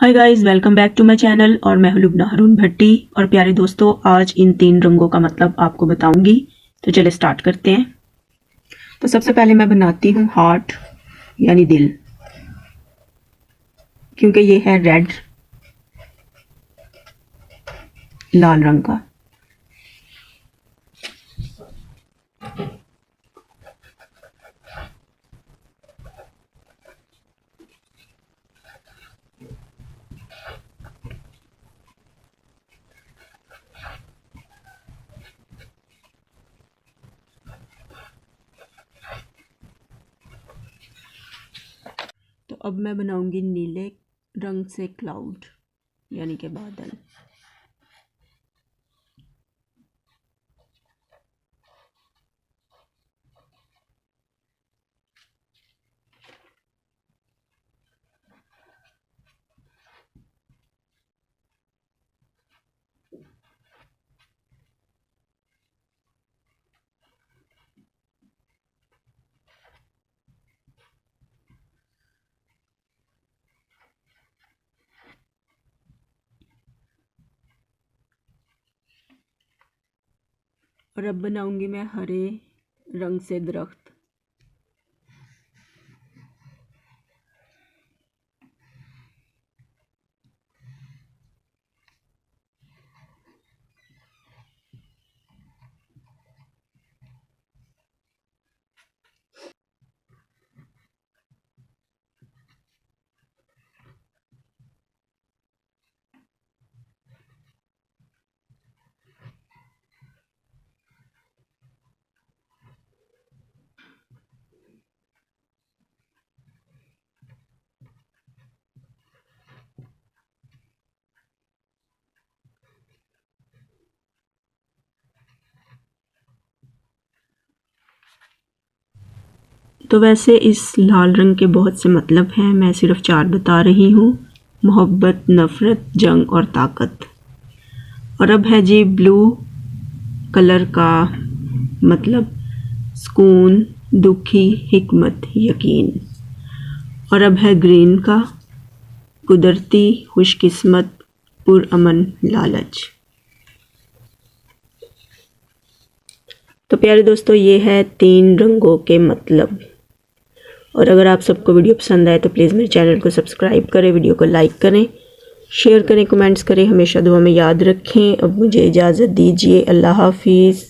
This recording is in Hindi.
Hi guys, welcome back to my channel और मैं हूं लुबना हारून भट्टी। और प्यारे दोस्तों, आज इन 3 रंगों का मतलब आपको बताऊंगी। तो चले स्टार्ट करते हैं। तो सबसे पहले मैं बनाती हूँ हार्ट यानी दिल, क्योंकि ये है रेड लाल रंग का। तो अब मैं बनाऊंगी नीले रंग से क्लाउड यानी कि बादल। और अब बनाऊंगी मैं हरे रंग से दरख्त। तो वैसे इस लाल रंग के बहुत से मतलब हैं, मैं सिर्फ 4 बता रही हूँ। मोहब्बत, नफ़रत, जंग और ताकत। और अब है जी ब्लू कलर का मतलब सुकून, दुखी, हिकमत, यकीन। और अब है ग्रीन का कुदरती, खुशकिस्मत, पुरअमन, लालच। तो प्यारे दोस्तों, ये है 3 रंगों के मतलब। और अगर आप सबको वीडियो पसंद आए तो प्लीज़ मेरे चैनल को सब्सक्राइब करें, वीडियो को लाइक करें, शेयर करें, कमेंट्स करें, हमेशा दुआ में याद रखें। अब मुझे इजाज़त दीजिए। अल्लाह हाफिज़।